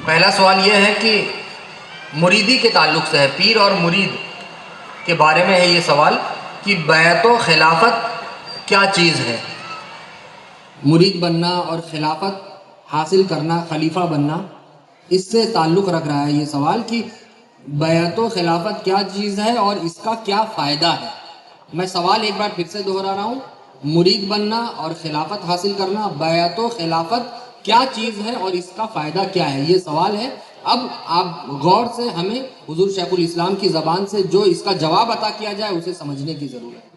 پہلا سوال یہ ہے کہ مریدی کے تعلق سے ہے، پیر اور مرید کے بارے میں ہے یہ سوال کہ بیعت و خلافت کیا چیز ہے؟ مرید بننا اور خلافت حاصل کرنا، خلیفہ بننا، اس سے تعلق رکھ رہا ہے یہ سوال کہ بیعت و خلافت کیا چیز ہے اور اس کا کیا فائدہ ہے۔ میں سوال ایک بار پھر سے دہرا رہا ہوں، مرید بننا اور خلافت حاصل کرنا، بیعت و خلافت کیا چیز ہے اور اس کا فائدہ کیا ہے، یہ سوال ہے۔ اب آپ غور سے ہمیں حضور شیخ الاسلام کی زبان سے جو اس کا جواب عطا کیا جائے اسے سمجھنے کی ضرورت ہے۔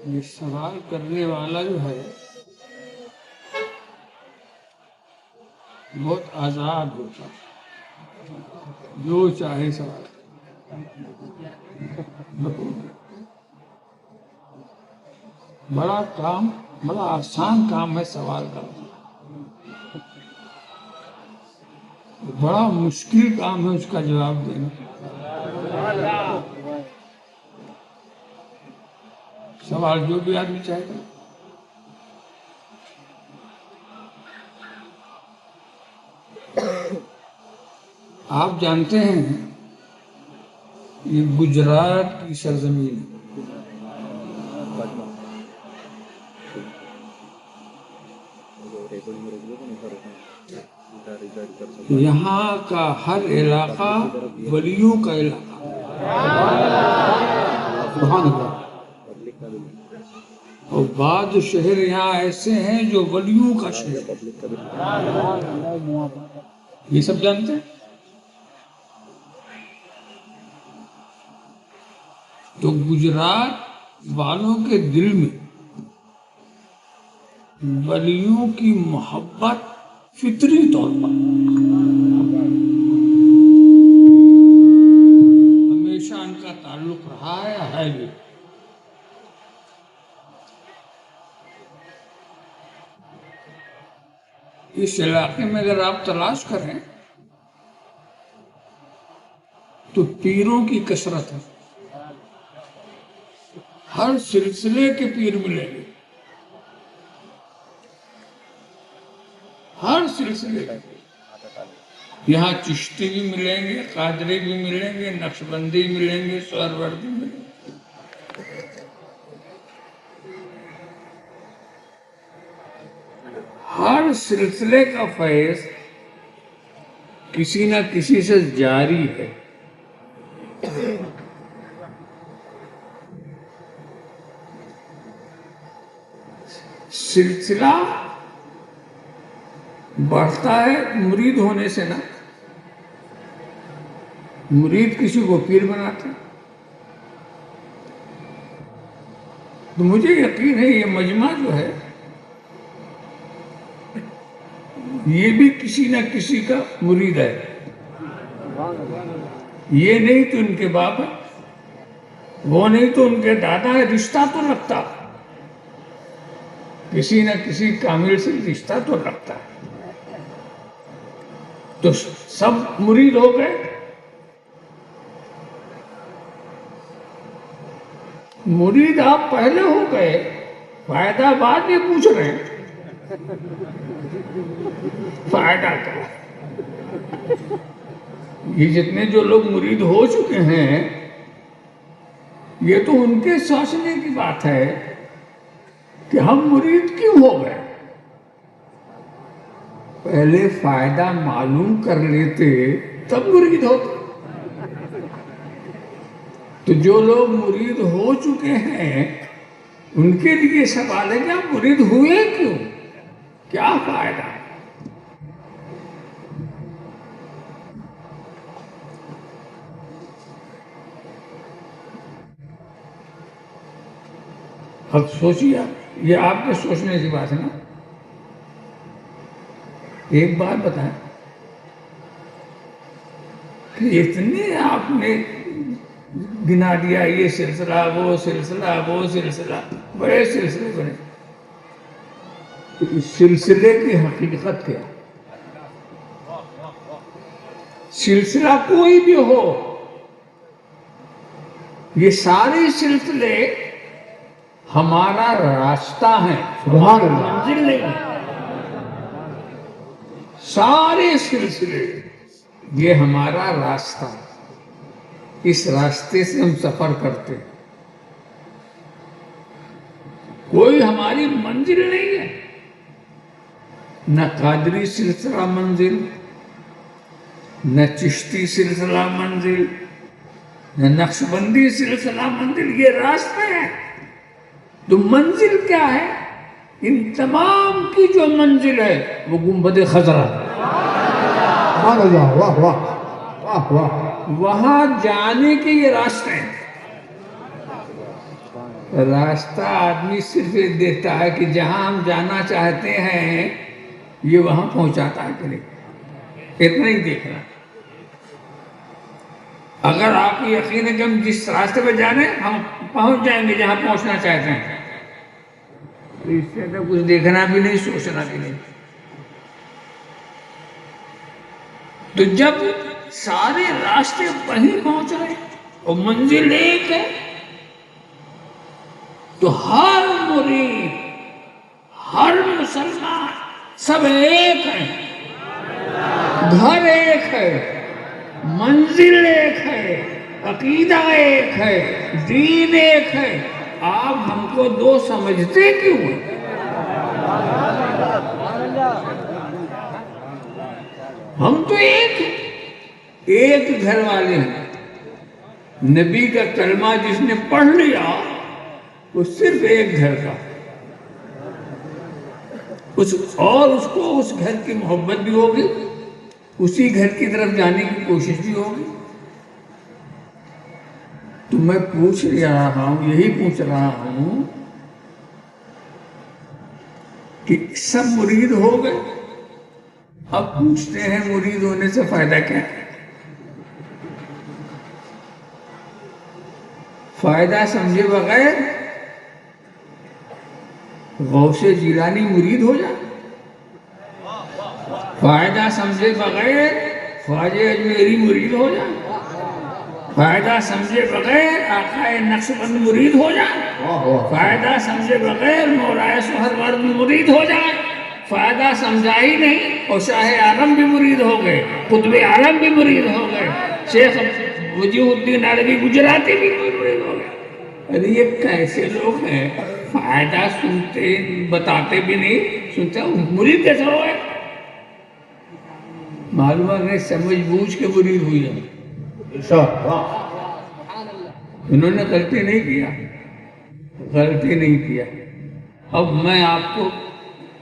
یہ سوال کرنے والا جو ہے بہت آزاد ہوتا ہے، جو چاہے سوال بڑا آسان کام ہے سوال کرنا، بڑا مشکل کام ہے اس کا جواب دینا۔ سوال جو بھی آدمی چاہے گا۔ آپ جانتے ہیں یہ گجرات کی سرزمین ہے، یہاں کا ہر علاقہ ولیوں کا علاقہ، سبحان اللہ، اور بعض شہر یہاں ایسے ہیں جو ولیوں کا شہر، یہ سب جانتے ہیں۔ تو گجرات والوں کے دل میں ولیوں کی محبت فطری طور پر ہمیشہ ان کا تعلق رہا ہے بھی۔ اس علاقے میں اگر آپ تلاش کریں تو پیروں کی کثرت ہے، ہر سلسلے کے پیر ملیں گے، ہر سلسلے کے۔ یہاں چشتی بھی ملیں گے، قادری بھی ملیں گے، نقشبندی ملیں گے، سہروردی ملیں گے۔ ہر سلسلے کا فیض کسی نہ کسی سے جاری ہے۔ سلسلہ بڑھتا ہے مرید ہونے سے نا، مرید کسی کو پیر بناتا ہے۔ تو مجھے یقین ہے یہ مجمع جو ہے یہ بھی کسی نہ کسی کا مرید ہے، یہ نہیں تو ان کے باپ ہے، وہ نہیں تو ان کے دادا ہے، رشتہ تو رکھتا، کسی نہ کسی کامل سے رشتہ تو رکھتا ہے۔ تو سب مرید ہو گئے، مرید آپ پہلے ہو گئے، فائدہ بعد میں پوچھ رہے ہیں، فائدہ کیا؟ یہ جتنے جو لوگ مرید ہو چکے ہیں یہ تو ان کے سوچنے کی بات ہے کہ ہم مرید کیوں ہو گئے۔ پہلے فائدہ معلوم کر لیتے تب مرید ہوتے۔ تو جو لوگ مرید ہو چکے ہیں ان کے لیے سوال ہے کہ آپ مرید ہوئے کیوں، کیا فائدہ؟ اب سوچیے، یہ آپ کے سوچنے کی بات ہے نا۔ ایک بات بتائیں کہ اتنے آپ نے گنا دیا، یہ سلسلہ وہ سلسلہ وہ سلسلہ، بڑے سلسلے بنے، تو اس سلسلے کی حقیقت کیا؟ سلسلہ کوئی بھی ہو، یہ سارے سلسلے ہمارا راستہ ہے، سبحان اللہ۔ منزل نہیں ہے۔ سارے سلسلے یہ ہمارا راستہ، اس راستے سے ہم سفر کرتے ہیں، کوئی ہماری منزل نہیں ہے، نہ قادری سلسلہ منزل، نہ چشتی سلسلہ منزل، نہ نقشبندی سلسلہ منزل، یہ راستہ ہے۔ تو منزل کیا ہے؟ ان تمام کی جو منزل ہے وہ گنبد خضرا ہے۔ سبحان اللہ، واہ واہ واہ واہ۔ وہاں جانے کے یہ راستے ہیں۔ راستہ آدمی صرف یہ دیکھتا ہے کہ جہاں ہم جانا چاہتے ہیں یہ وہاں پہنچاتا ہے کہ نہیں، اتنا ہی دیکھنا۔ اگر آپ کو یقین ہے کہ ہم جس راستے پہ جانے ہم پہنچ جائیں گے جہاں پہنچنا چاہتے ہیں، تو اس سے تو کچھ دیکھنا بھی نہیں، سوچنا بھی نہیں۔ تو جب سارے راستے وہیں پہنچ رہے اور منزل ایک ہے، تو ہر مرید، ہر مسلمان سب ایک ہیں، گھر ایک ہے، منزل ایک ہے، عقیدہ ایک ہے، دین ایک ہے۔ آپ ہم کو دو سمجھتے کیوں ہیں؟ ہم تو ایک ہیں، ایک گھر والے ہیں۔ نبی کا کلمہ جس نے پڑھ لیا وہ صرف ایک گھر کا، اور اس کو اس گھر کی محبت بھی ہوگی، اسی گھر کی طرف جانے کی کوشش بھی ہوگی۔ تو میں پوچھ رہا ہوں، یہی پوچھ رہا ہوں کہ سب مرید ہو گئے؟ اب پوچھتے ہیں مرید ہونے سے فائدہ کیا ہے؟ فائدہ سمجھے بغیر غوث جیلانی مرید ہو جائے، فائدہ سمجھے بغیر خواجہ اجمیری مرید ہو جائے، فائدہ سمجھے بغیر آقا نقشبند مرید ہو جائے، فائدہ سمجھے بغیر مولانا سہروردی مرید ہو جائے، فائدہ سمجھا ہی نہیں اور شاہ عالم بھی مرید ہو گئے، قطب عالم بھی مرید ہو گئے، شیخ وجیہ الدین عربی گجراتی بھی مرید ہو گئے۔ ارے یہ کیسے لوگ ہیں؟ فائدہ سنتے بتاتے بھی نہیں، سنتے مرید کیسے ہو گئے؟ معلوم ہے سمجھ بوجھ کے مرید ہوئی ہے، انہوں نے غلطی نہیں کیا، غلطی نہیں کیا۔ اب میں آپ کو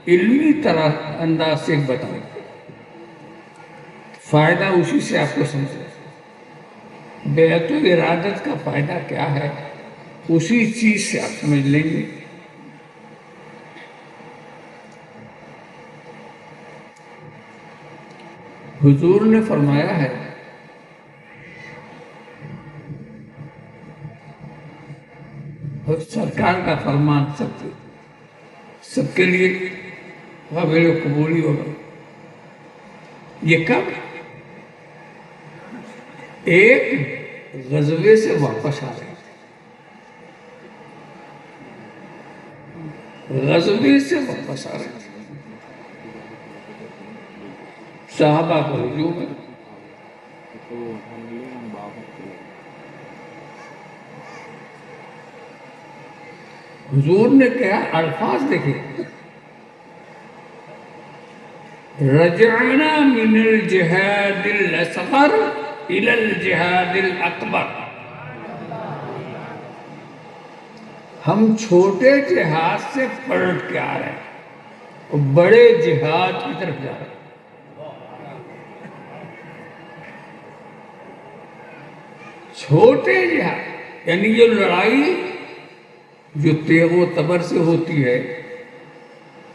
علمی طرح انداز سے بتاؤں، فائدہ اسی سے آپ کو سمجھے۔ بیعت و ارادت کا فائدہ کیا ہے اسی چیز سے آپ سمجھ لیں گے۔ حضور نے فرمایا ہے اور سرکار کا فرمان سب کے لیے قابل قبولی ہوگا۔ یہ کب؟ ایک غزوے سے واپس آ رہے تھے، غزوے سے واپس آ رہے تھے، صحابہ کو ہجوم ہے، حضور نے کیا الفاظ دیکھے، رجعنا من الجہاد الاصغر الى الجہاد الاکبر، ہم چھوٹے جہاد سے پلٹ کے آ رہے ہیں اور بڑے جہاد کی طرف جا رہے ہیں۔ چھوٹے جہاد یعنی یہ لڑائی جو تیغ و تبر سے ہوتی ہے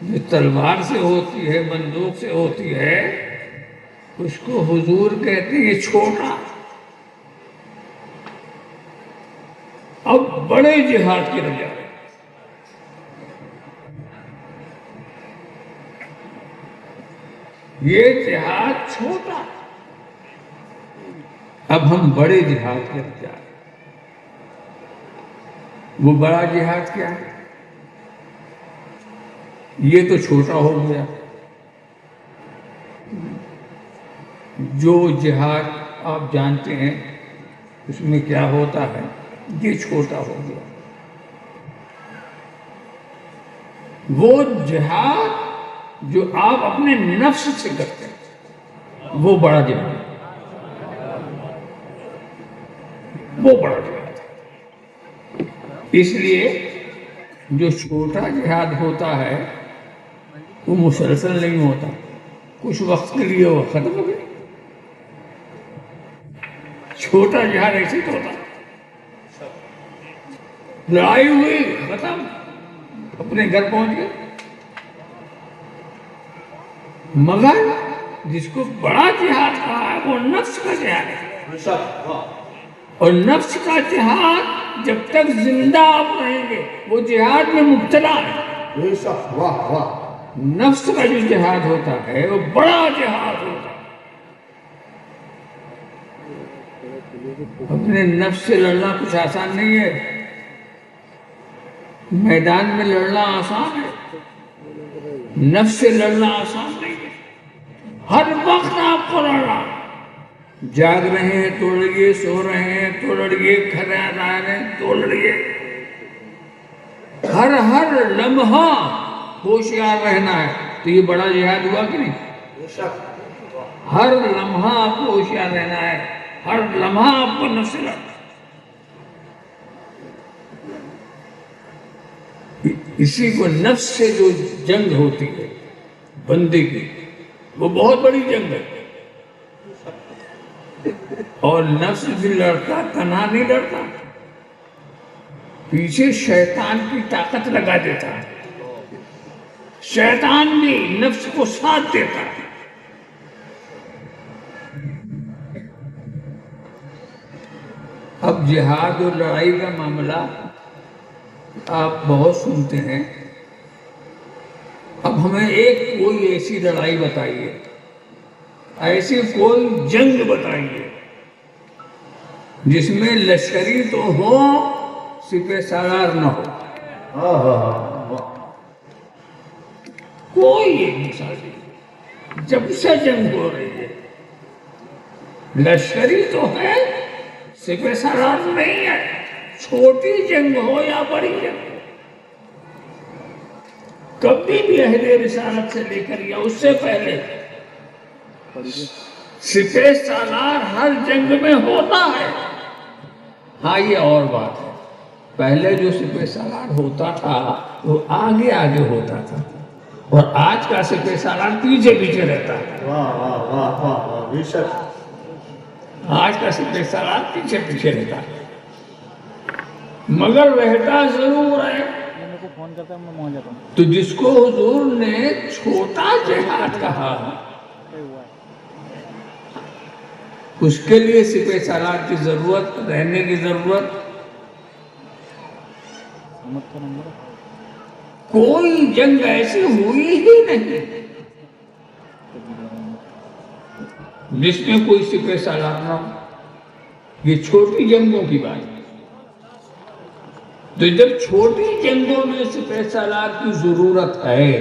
جو تلوار سے ہوتی ہے، بندوق سے ہوتی ہے، اس کو حضور کہتے ہیں یہ چھوٹا. اب بڑے جہاد کی رجا ہے. یہ جہاد چھوٹا، اب ہم بڑے جہاد کی رجا ہے. وہ بڑا جہاد کیا ہے؟ یہ تو چھوٹا ہو گیا. جو جہاد آپ جانتے ہیں اس میں کیا ہوتا ہے، یہ چھوٹا ہو گیا. وہ جہاد جو آپ اپنے نفس سے کرتے ہیں وہ بڑا جہاد ہے. وہ بڑا جہاد ہے. اس لیے جو چھوٹا جہاد ہوتا ہے وہ مسلسل نہیں ہوتا، کچھ وقت کے لیے وہ ختم ہو گیا. چھوٹا جہاد ایسے تو ہوتا، لڑائی ہوئی ختم، اپنے گھر پہنچ گئے. مگر جس کو بڑا جہاد کہا ہے وہ نفس کا جہاد ہے. اور نفس کا جہاد جب تک زندہ آپ رہیں گے وہ جہاد میں مبتلا ہے. واہ واہ. نفس کا جو جہاد ہوتا ہے وہ بڑا جہاد ہوتا ہے. اپنے نفس سے لڑنا کچھ آسان نہیں ہے. میدان میں لڑنا آسان ہے، نفس سے لڑنا آسان نہیں ہے. ہر وقت آپ کو لڑنا، جاگ رہے ہیں تو لڑیے، سو رہے ہیں تو لڑیے، کھا رہے ہیں تو لڑیے. ہر لمحہ ہوشیار رہنا ہے. تو یہ بڑا جہاد ہوا کہ نہیں؟ ہر لمحہ آپ کو ہوشیار رہنا ہے، ہر لمحہ آپ کو نفس سے لڑنا. اسی کو نفس سے جو جنگ ہوتی ہے بندے کی، وہ بہت بڑی جنگ ہے. اور نفس بھی لڑتا، تنہا نہیں لڑتا، پیچھے شیطان کی طاقت لگا دیتا ہے. شیطان بھی نفس کو ساتھ دیتا ہے. اب جہاد اور لڑائی کا معاملہ آپ بہت سنتے ہیں. اب ہمیں ایک کوئی ایسی لڑائی بتائیے، ایسی کوئی جنگ بتائیے جس میں لشکری تو ہو، سپہ سالار نہ ہو. کوئی ایک مثال نہیں. جب سے جنگ ہو رہی ہے لشکری تو ہے، سپہ سالار نہیں ہے. چھوٹی جنگ ہو یا بڑی جنگ، کبھی بھی عہد رسالت سے لے کر یا اس سے پہلے سپہ سالار ہر جنگ میں ہوتا ہے. ہاں یہ اور بات ہے، پہلے جو سپہ سالار ہوتا تھا وہ آگے آگے ہوتا تھا، اور آج کا سپہ سالار پیچھے پیچھے رہتا ہے. واہ واہ واہ واہ. بے شک. آج کا سپہ سالار پیچھے پیچھے رہتا ہے، مگر رہتا ضرور ہے. تو جس کو حضور نے چھوٹا جہاد کہا اس کے لیے سپہ سالار کی ضرورت، رہنے کی ضرورت. کوئی جنگ ایسی ہوئی ہی نہیں جس میں کوئی سپہ سالار نہ ہو. یہ چھوٹی جنگوں کی بات ہے. تو جب چھوٹی جنگوں میں سپہ سالار کی ضرورت ہے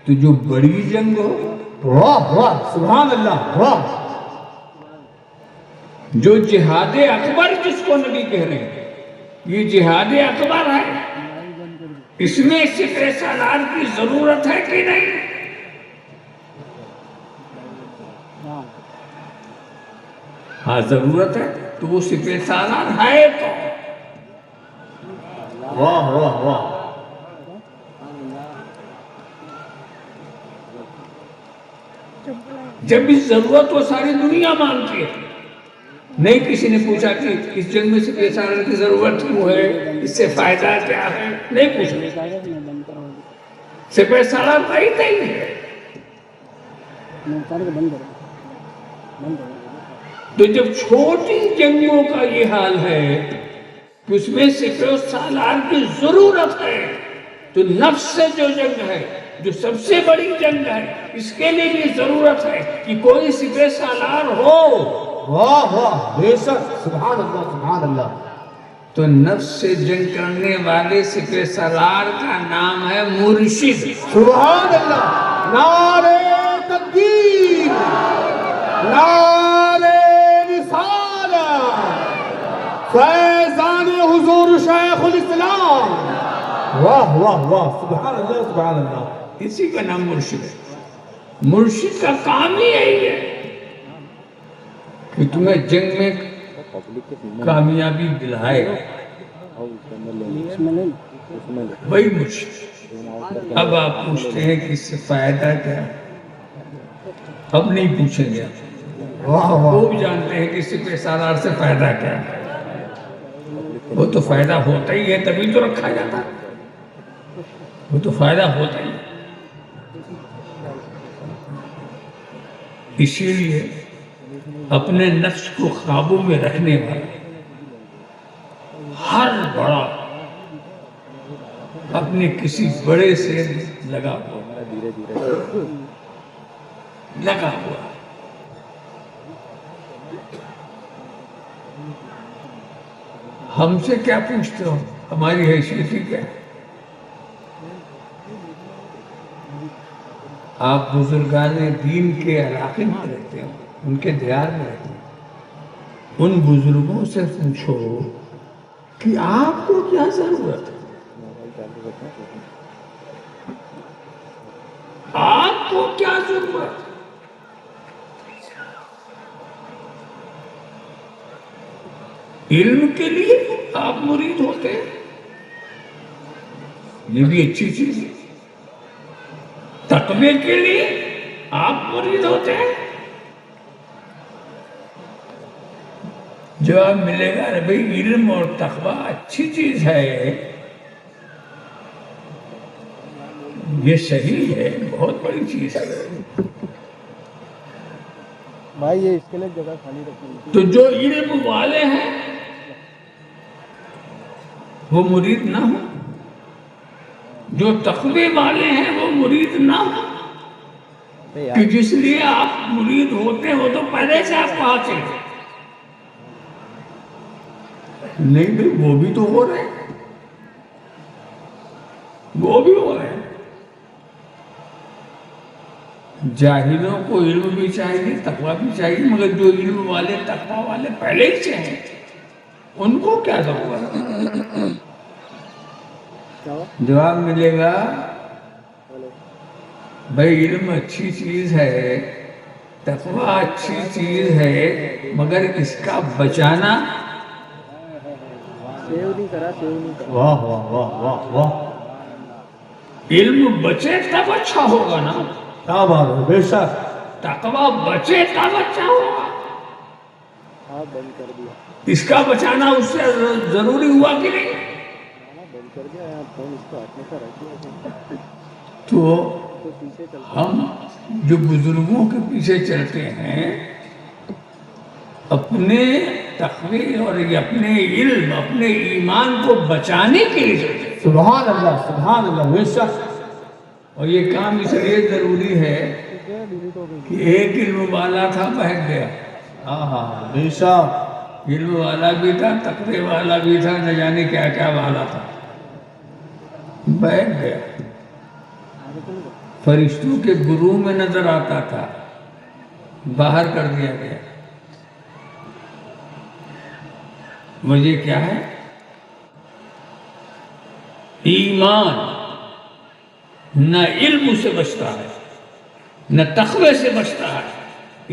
تو جو بڑی جنگ ہو، واہ واہ. سبحان اللہ. واہ. جو جہاد اکبر جس کو نبی کہہ رہے ہیں، یہ جہاد اکبر ہے، اس میں سپہ سالار کی ضرورت ہے کہ نہیں؟ ہاں ضرورت ہے. تو وہ سپہ سالار ہے تو واہ واہ واہ. جب اس ضرورت وہ ساری دنیا مانتی ہے. نہیں کسی نے پوچھا کہ اس جنگ میں سپہ سالار کی ضرورت کیوں ہے، اس سے فائدہ کیا ہے، نہیں پوچھا. سپہ سالار بعید نہیں ہے. تو جب چھوٹی جنگوں کا یہ حال ہے کہ اس میں سپہ سالار کی ضرورت ہے، تو نفس سے جو جنگ ہے، جو سب سے بڑی جنگ ہے، اس کے لیے بھی ضرورت ہے کہ کوئی سپہ سالار ہو. واہ واہ بے شک سبحان اللہ سبحان اللہ. تو نفس سے جنگ کرنے والے سپہ سالار کا نام ہے مرشد. سبحان اللہ. نعرہ تکبیر، نعرہ رسالت، فیضان حضور شیخ الاسلام. واہ واہ واہ سبحان اللہ سبحان اللہ. اسی کا نام مرشد ہے. مرشد کا کام ہی یہی ہے کہ تمہیں جنگ میں کامیابی دلائے. وہی مرشد. اب آپ پوچھتے ہیں کہ اس سے فائدہ کیا؟ اب نہیں پوچھیں گے. واہ واہ. وہ بھی جانتے ہیں کہ سپہ سالار سے فائدہ کیا ہے. وہ تو فائدہ ہوتا ہی ہے، تبھی تو رکھا جاتا ہے. وہ تو فائدہ ہوتا ہی ہے. اسی لیے اپنے نفس کو قابو میں رکھنے والا ہر بڑا اپنے کسی بڑے سے لگا ہوا. ہم سے کیا پوچھتے ہو؟ ہماری حیثیت ہی کیا ہے؟ آپ بزرگان دین کے علاقے میں رہتے ہو، ان کے دیار میں رہتے ہو. ان بزرگوں سے پوچھو کہ آپ کو کیا ضرورت ہے؟ آپ کو کیا ضرورت ہے؟ علم کے لیے آپ مرید ہوتے ہیں، یہ بھی اچھی چیز ہے. تقوی کے لیے آپ مرید ہوتے ہیں. جواب ملے گا ارے بھائی علم اور تقوی اچھی چیز ہے، یہ صحیح ہے، بہت بڑی چیز ہے. بھائی یہ اس کے لیے جگہ خالی رکھنی. تو جو علم والے ہیں وہ مرید نہ ہو، جو تقوی والے ہیں وہ مرید نہ ہو. کہ جس لیے آپ مرید ہوتے ہو تو پہلے سے آپ کہاں سے نہیں بھائی وہ بھی تو ہو رہے ہیں، وہ بھی ہو رہے ہیں. جاہلوں کو علم بھی چاہیے، تقوی بھی چاہیے، مگر جو علم والے تقوی والے پہلے ہی سے ہیں ان کو کیا ضرورت ہے؟ جواب ملے گا بھائی علم اچھی چیز ہے، تقوی اچھی چیز ہے، مگر اس کا بچانا. سیو نہیں کرا. واہ واہ واہ واہ واہ. علم بچے تب اچھا ہوگا نا. کیا بات ہے بے شک. تقوی بچے تب اچھا ہوگا. ہاں بند کر دیا. اس کا بچانا اس سے ضروری ہوا کہ نہیں؟ بند کر دیا. فون اس کو ہاتھ میں سے رکھ دیا. تو پیچھے چل. ہم جو بزرگوں کے پیچھے چلتے ہیں اپنے تقوی اور اپنے علم، اپنے ایمان کو بچانے کے لیے چلتے ہیں. سبحان اللہ سبحان اللہ بے شک. اور یہ کام اس لیے ضروری ہے کہ ایک علم والا تھا بہک گیا. ہاں ہاں بے شک. علم والا بھی تھا، تقوی والا بھی تھا، نہ جانے کیا کیا والا تھا، بہک گیا. فرشتوں کے گروہ میں نظر آتا تھا، باہر کر دیا گیا. وجہ کیا ہے؟ ایمان نہ علم سے بچتا ہے نہ تقوی سے بچتا ہے.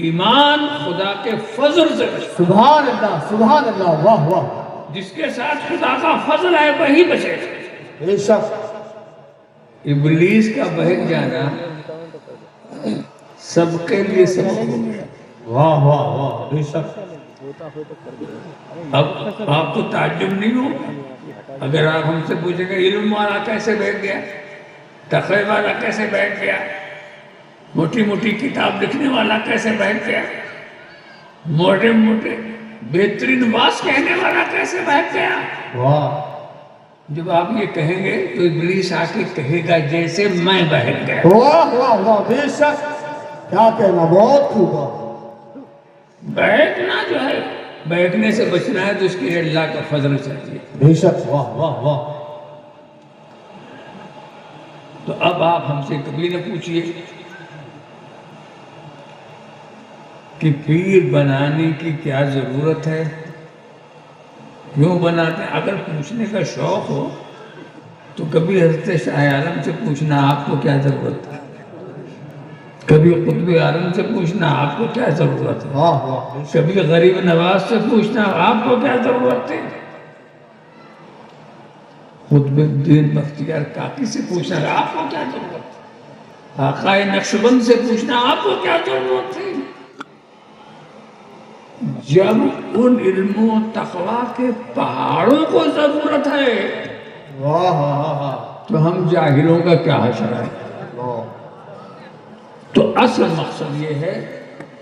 ایمان خدا کے فضل سے بچتا ہے. سبحان اللہ سبحان اللہ. واہ واہ. جس کے ساتھ خدا کا فضل ہے وہی بچے گا. بے شک. ابلیس کا بہک جانا سب کے لیے سبق ہو گیا. واہ واہ واہ بے شک. اب آپ کو تعجب نہیں ہوگا اگر آپ ہم سے پوچھیں گے علم والا کیسے بہک گیا؟ تقوی والا کیسے بیٹھ گیا؟ موٹی موٹی کتاب لکھنے والا کیسے بیٹھ گیا؟ موٹے موٹے بہترین باز کہنے والا کیسے بیٹھ گیا؟ واہ جب آپ یہ کہیں گے تو ابلیس آ کے کہے گا جیسے میں بیٹھ گیا۔ واہ واہ واہ بے شک، کیا کہنا، بہت خوب ہے۔ بیٹھنا جو ہے، بیٹھنے سے بچنا ہے تو اس کے لیے اللہ کا فضل چاہیے۔ بے شک، واہ واہ واہ۔ تو اب آپ ہم سے کبھی نہ پوچھئے کہ پیر بنانے کی کیا ضرورت ہے، کیوں بناتے ہیں؟ اگر پوچھنے کا شوق ہو تو کبھی حضرت شاہ عالم سے پوچھنا آپ کو کیا ضرورت ہے، کبھی قطب عالم سے پوچھنا آپ کو کیا ضرورت ہے، واہ واہ، کبھی غریب نواز سے پوچھنا آپ کو کیا ضرورت ہے، قطب الدین بختیار کاکی سے پوچھنا آپ کو کیا ضرورت ہے، آقا نقشبند سے پوچھنا آپ کو کیا ضرورت ہے۔ جب ان علم و تقوی کے پہاڑوں کو ضرورت ہے واہ واہ واہ تو ہم جاہلوں کا کیا حشر ہے۔ واہ، تو اصل مقصد یہ ہے،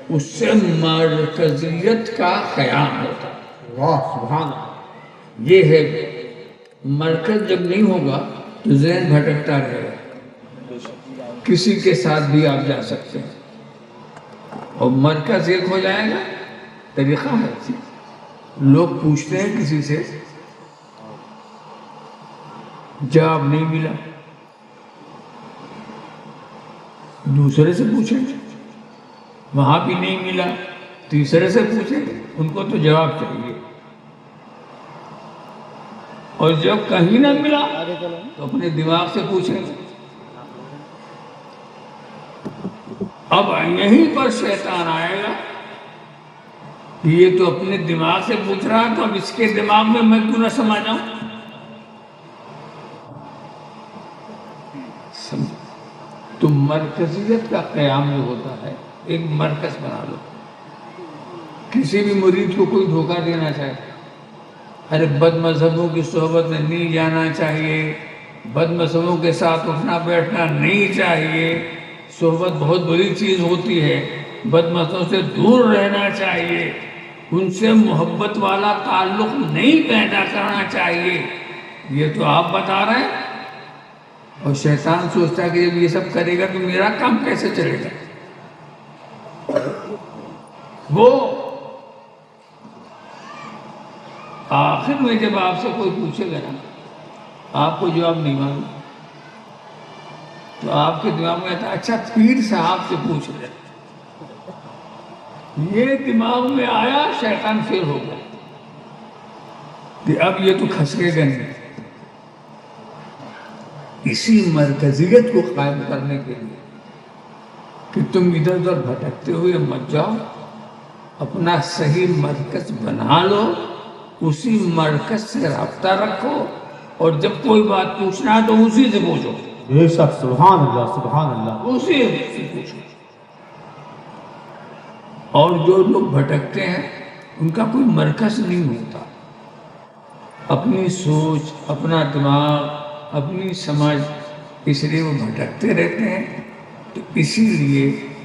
اس سے مرکزیت کا قیام ہوتا ہے۔ واہ سبحان اللہ۔ یہ ہے مرکز جب نہیں ہوگا تو ذہن بھٹکتا رہے گا، کسی کے ساتھ بھی آپ جا سکتے ہیں، اور مرکز ایک ہو جائے گا، طریقہ ہے۔ لوگ پوچھتے ہیں کسی سے، جواب نہیں ملا، دوسرے سے پوچھیں گے، وہاں بھی نہیں ملا، تیسرے سے پوچھیں گے، ان کو تو جواب چاہیے، اور جب کہیں نہ ملا تو اپنے دماغ سے پوچھیں گے۔ اب یہیں پر شیطان آئے گا کہ یہ تو اپنے دماغ سے پوچھ رہا ہے، تو اب اس کے دماغ میں کیوں نہ سما جاؤں۔ تو مرکزیت کا قیام جو ہوتا ہے، ایک مرکز بنا لو۔ کسی بھی مرید کو کوئی دھوکہ دینا چاہے، ارے بد مذہبوں کی صحبت میں نہیں جانا چاہیے، بد مذہبوں کے ساتھ اٹھنا بیٹھنا نہیں چاہیے، صحبت بہت بڑی چیز ہوتی ہے، بد مذہبوں سے دور رہنا چاہیے، ان سے محبت والا تعلق نہیں پیدا کرنا چاہیے، یہ تو آپ بتا رہے ہیں، اور شیطان سوچتا ہے کہ جب یہ سب کرے گا تو میرا کام کیسے چلے گا۔ وہ آخر میں جب آپ سے کوئی پوچھے گا نا، آپ کو جواب نہیں معلوم، تو آپ کے دماغ میں آتا ہے اچھا پیر صاحب سے پوچھ رہے، یہ دماغ میں آیا، شیطان فیل ہو گیا کہ اب یہ تو کھسکے گا نہیں۔ اسی مرکزیت کو قائم کرنے کے لیے کہ تم ادھر ادھر بھٹکتے ہوئے مت جاؤ، اپنا صحیح مرکز بنا لو، اسی مرکز سے رابطہ رکھو، اور جب کوئی بات پوچھنا ہے تو اسی سے پوچھو، بے شک، سبحان اللہ سبحان اللہ۔ اسی سے پوچھو۔ اور جو لوگ بھٹکتے ہیں ان کا کوئی مرکز نہیں ہوتا، اپنی سوچ، اپنا دماغ، اپنی سمجھ، اس لیے وہ بھٹکتے رہتے ہیں۔ تو اسی لیے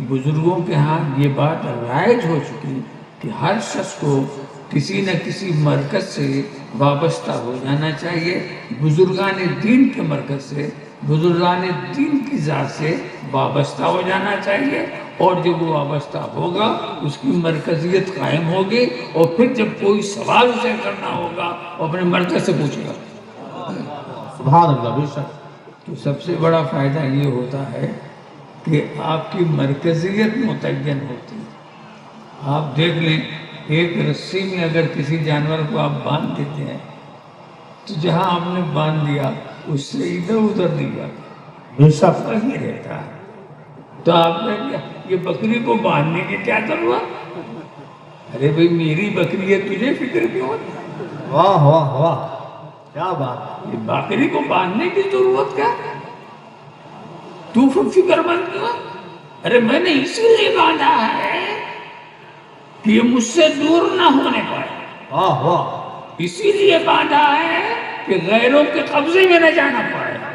بزرگوں کے ہاں یہ بات رائج ہو چکی کہ ہر شخص کو کسی نہ کسی مرکز سے وابستہ ہو جانا چاہیے، بزرگان دین کے مرکز سے، بزرگان دین کی ذات سے وابستہ ہو جانا چاہیے، اور جب وہ وابستہ ہوگا اس کی مرکزیت قائم ہوگی، اور پھر جب کوئی سوال اسے کرنا ہوگا وہ اپنے مرکز سے پوچھے گا۔ سبحان اللہ، بے شک۔ تو سب سے بڑا فائدہ یہ ہوتا ہے کہ آپ کی مرکزیت متعین ہوتی ہے۔ آپ دیکھ لیں، ایک رسی میں اگر کسی جانور کو آپ باندھ دیتے ہیں تو جہاں آپ نے باندھ دیا اس سے ادھر ادھر نہیں جاتا، بے شک، وہیں رہتا ہے۔ تو آپ نے کیا یہ بکری کو باندھنے کی کیا ضرورت؟ ارے بھئی میری بکری ہے، تجھے فکر کیوں ہے؟ واہ واہ واہ، کیا بات۔ یہ بکری کو باندھنے کی ضرورت کیا؟ تو فکر مند کیوں؟ ارے میں نے اسی لیے باندھا ہے کہ یہ مجھ سے دور نہ ہونے پائے، واہ واہ، اسی لیے باندھا ہے کہ غیروں کے قبضے میں نہ جانا پڑے۔